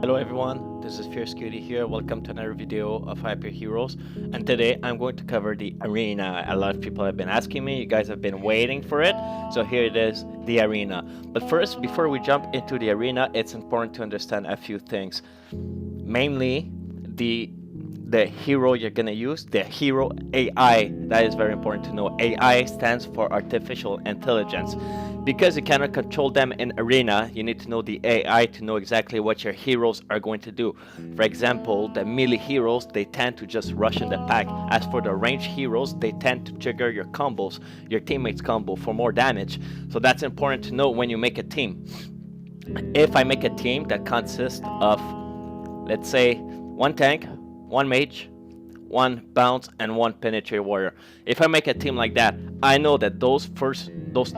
Hello everyone, this is Fierce Cutie here. Welcome to another video of Hyper Heroes. And today I'm going to cover the arena. A lot of people have been asking me, you guys have been waiting for it. So here it is, the arena. But first, before we jump into the arena, it's important to understand a few things. Mainly, the hero you're gonna use, the hero AI. That is very important to know. AI stands for artificial intelligence. Because you cannot control them in arena, you need to know the AI to know exactly what your heroes are going to do. For example, the melee heroes, they tend to just rush in the pack. As for the ranged heroes, they tend to trigger your combos, your teammates combo for more damage. So that's important to know when you make a team. If I make a team that consists of, let's say, one tank, one mage, one bounce, and one penetrate warrior. If I make a team like that, I know that those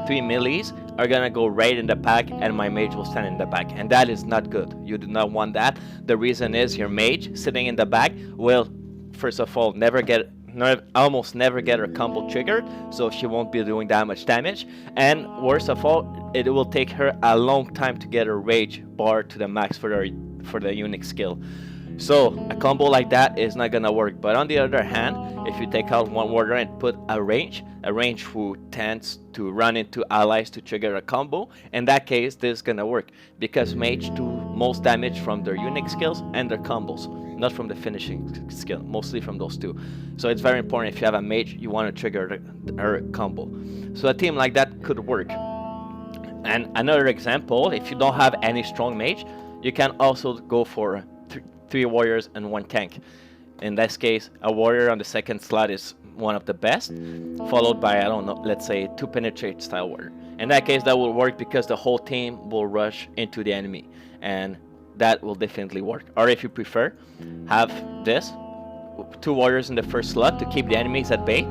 three melees are gonna go right in the pack, and my mage will stand in the back, and that is not good. You do not want that. The reason is your mage sitting in the back will, first of all, almost never get her combo triggered, so she won't be doing that much damage. And worst of all, it will take her a long time to get her rage bar to the max for the unique skill. So a combo like that is not gonna work. But on the other hand, if you take out one warrior and put a range who tends to run into allies to trigger a combo, in that case this is gonna work, because mage do most damage from their unique skills and their combos, not from the finishing skill, mostly from those two. So it's very important, if you have a mage, you want to trigger her combo. So a team like that could work. And another example, if you don't have any strong mage, you can also go for three warriors and one tank. In this case, a warrior on the second slot is one of the best, followed by, I don't know, let's say two penetrate style warrior. In that case, that will work because the whole team will rush into the enemy, and that will definitely work. Or if you prefer, have this, two warriors in the first slot to keep the enemies at bay,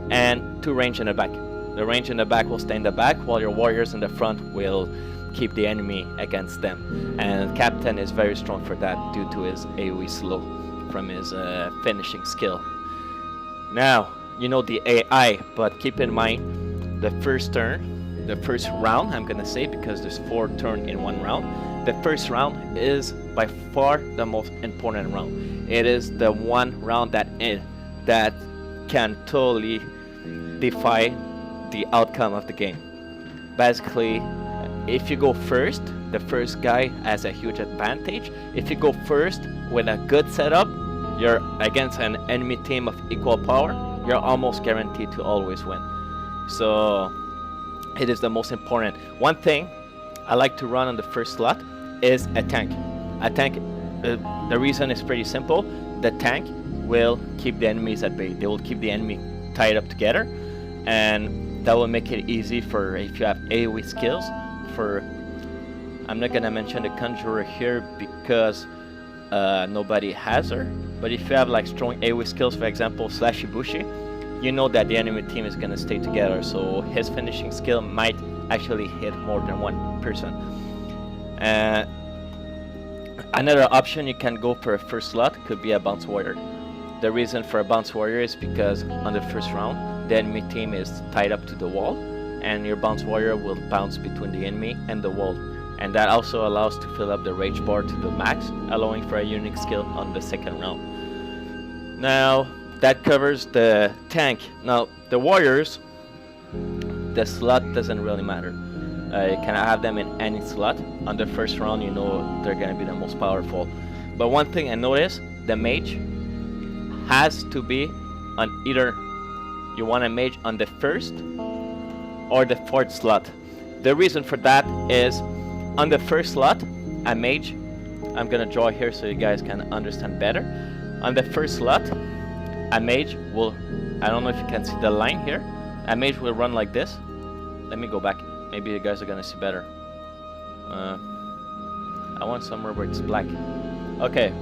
and two range in the back. The range in the back will stay in the back, while your warriors in the front will keep the enemy against them. And Captain is very strong for that due to his AoE slow from his finishing skill. Now, you know the AI, but keep in mind the first round, I'm gonna say, because there's 4 turns in one round. The first round is by far the most important round. It is the one round that can totally defy the outcome of the game. Basically, if you go first, the first guy has a huge advantage. If you go first with a good setup, you're against an enemy team of equal power, you're almost guaranteed to always win. So it is the most important. One thing I like to run on the first slot is a tank. The reason is pretty simple. The tank will keep the enemies at bay. They will keep the enemy tied up together, and that will make it easy for if you have AoE skills. I'm not gonna mention the conjurer here because nobody has her, but if you have like strong AoE skills, for example Slashy Bushi, you know that the enemy team is gonna stay together, so his finishing skill might actually hit more than one person. Another option you can go for a first slot could be a bounce warrior. The reason for a bounce warrior is because on the first round the enemy team is tied up to the wall, and your bounce warrior will bounce between the enemy and the wall, and that also allows to fill up the rage bar to the max, allowing for a unique skill on the second round. Now that covers the tank. Now the warriors, the slot doesn't really matter. You can have them in any slot. On the first round, you know they're gonna be the most powerful. But one thing I noticed, the mage has to be on either, you want a mage on the first or the fourth slot. The reason for that is, on the first slot, a mage, I'm gonna draw here so you guys can understand better. On the first slot, a mage will, I don't know if you can see the line here, a mage will run like this. Let me go back, maybe you guys are gonna see better. I want somewhere where it's black. Okay,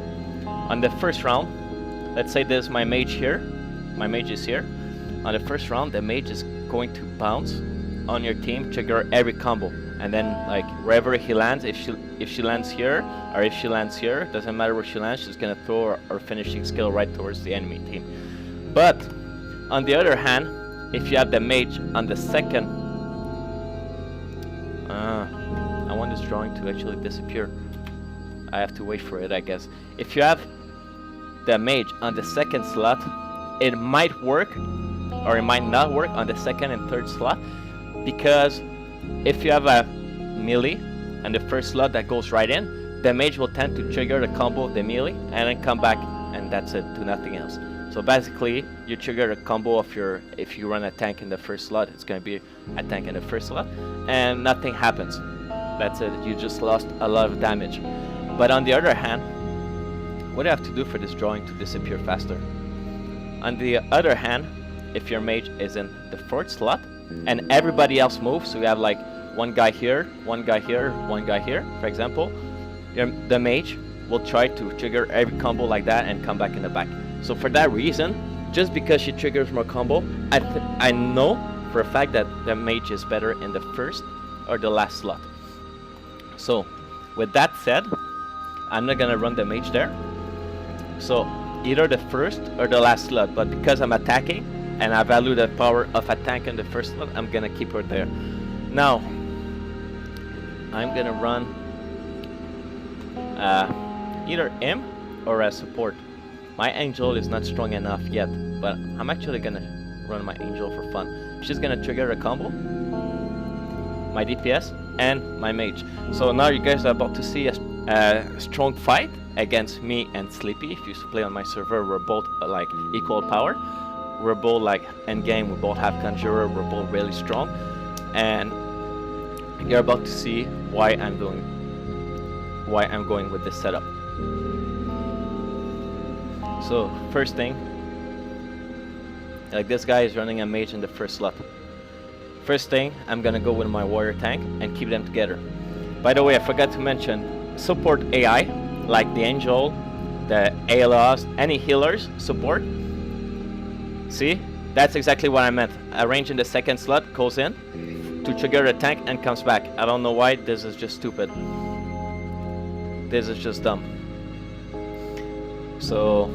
on the first round, let's say there's my mage here, my mage is here. On the first round, the mage is going to bounce on your team, trigger every combo, and then like wherever he lands, if she lands here or if she lands here, doesn't matter where she lands, she's gonna throw her finishing skill right towards the enemy team. But on the other hand, if you have the mage on the second, I want this drawing to actually disappear. I have to wait for it, I guess. If you have the mage on the second slot, it might work or it might not work on the second and third slot, because if you have a melee and the first slot that goes right in, the mage will tend to trigger the combo of the melee and then come back, and that's it, do nothing else. So basically, you trigger a combo of your, if you run a tank in the first slot, it's going to be a tank in the first slot, and nothing happens. That's it, you just lost a lot of damage. But on the other hand, what do you have to do for this drawing to disappear faster? On the other hand, if your mage is in the fourth slot, and everybody else moves, so you have like one guy here, one guy here, one guy here, for example, the mage will try to trigger every combo like that and come back in the back. So for that reason, just because she triggers more combo, I know for a fact that the mage is better in the first or the last slot. So with that said, I'm not gonna run the mage there. So either the first or the last slot, but because I'm attacking and I value the power of a tank in the first slot, I'm gonna keep her there. Now I'm gonna run either him or a support. My angel is not strong enough yet, but I'm actually gonna run my angel for fun. She's gonna trigger a combo, my DPS and my mage. So now you guys are about to see a strong fight against me and Sleepy. If you play on my server, we're both like equal power. We're both like end game, we both have Conjurer, we're both really strong, and you're about to see why I'm going with this setup. So first thing, like this guy is running a mage in the first slot. First thing, I'm gonna go with my warrior tank and keep them together. By the way, I forgot to mention, support AI, like the angel, the ALOS, any healers support. See, that's exactly what I meant. A range in the second slot goes in to trigger the tank and comes back. I don't know why, this is just stupid. This is just dumb. So,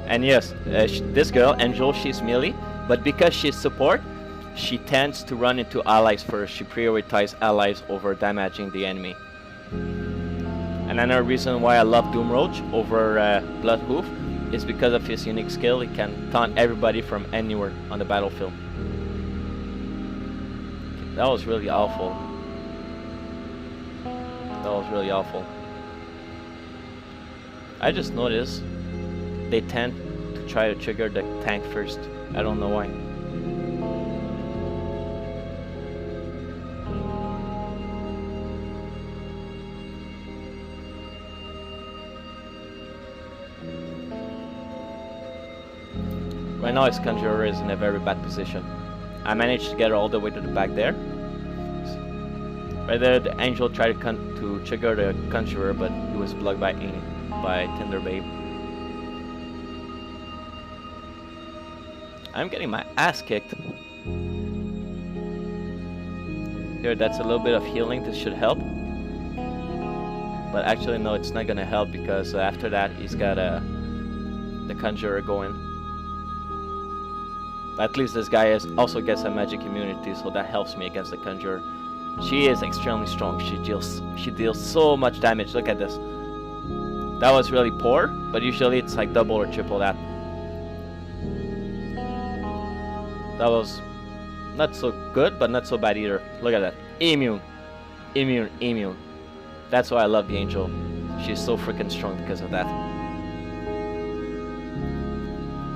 and yes, this girl, Angel, she's melee, but because she's support, she tends to run into allies first. She prioritizes allies over damaging the enemy. And another reason why I love Doomroach over Bloodhoof is because of his unique skill. He can taunt everybody from anywhere on the battlefield. That was really awful. That was really awful. I just noticed they tend to try to trigger the tank first. I don't know why. Right now his Conjurer is in a very bad position. I managed to get her all the way to the back there. Right there, the Angel tried to trigger the Conjurer, but he was blocked by Tinder Babe. I'm getting my ass kicked. Here, that's a little bit of healing. This should help. But actually, no, it's not gonna help because after that, he's got the Conjurer going. At least this guy also gets a magic immunity, so that helps me against the Conjurer. She is extremely strong. She deals so much damage. Look at this. That was really poor, but usually it's like double or triple that. That was not so good, but not so bad either. Look at that. Immune. Immune. Immune. That's why I love the Angel. She's so freaking strong because of that.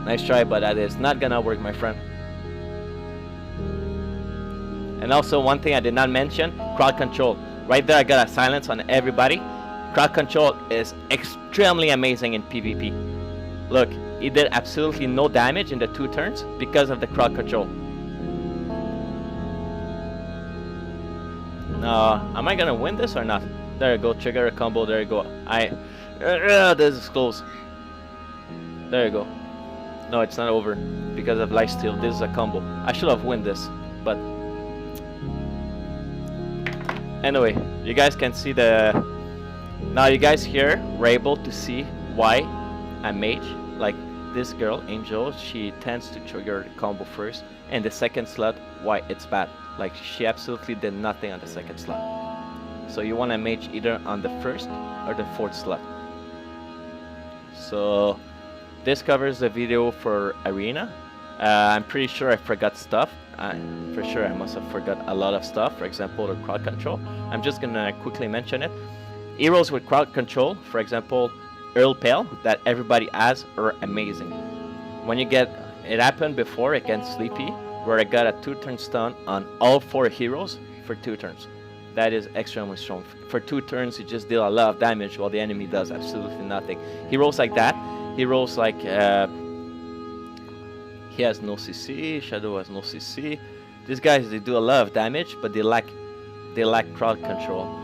Nice try, but that is not gonna work, my friend. And also, one thing I did not mention, crowd control. Right there, I got a silence on everybody. Crowd control is extremely amazing in PvP. Look, he did absolutely no damage in the 2 turns because of the crowd control. Am I gonna win this or not? There you go, trigger a combo, there you go. This is close. There you go. No, it's not over because of lifesteal. This is a combo. I should have won this, but anyway, you guys can see the. Now you guys here were able to see why a mage like this girl, Angel, she tends to trigger the combo first, and the second slot, why it's bad. Like she absolutely did nothing on the second slot. So you want a mage either on the first or the fourth slot. So this covers the video for arena. I'm pretty sure I forgot stuff. For sure I must have forgot a lot of stuff. For example, the crowd control. I'm just gonna quickly mention it. Heroes with crowd control, for example, Earl Pale, that everybody has, are amazing. When you get, it happened before against Sleepy, where I got a 2-turn stun on all 4 heroes for 2 turns. That is extremely strong. For 2 turns, you just deal a lot of damage while the enemy does absolutely nothing. Heroes like that, heroes like, he has no CC, Shadow has no CC. These guys, they do a lot of damage, but they lack crowd control.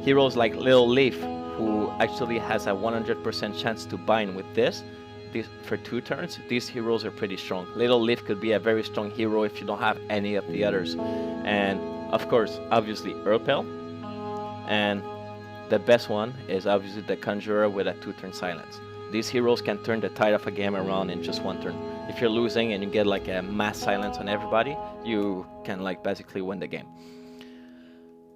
Heroes like Little Leaf, who actually has a 100% chance to bind with this for 2 turns. These heroes are pretty strong. Little Leaf could be a very strong hero if you don't have any of the others. And of course, obviously Earl. And the best one is obviously the Conjurer with a 2-turn silence. These heroes can turn the tide of a game around in just 1 turn. If you're losing and you get like a mass silence on everybody, you can like basically win the game.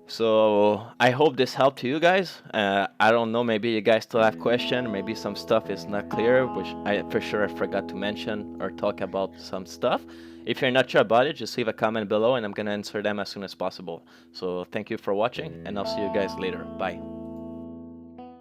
So I hope this helped you guys. I don't know, maybe you guys still have questions, maybe some stuff is not clear, which I for sure I forgot to mention or talk about some stuff. If you're not sure about it, just leave a comment below and I'm gonna answer them as soon as possible. So thank you for watching and I'll see you guys later. Bye.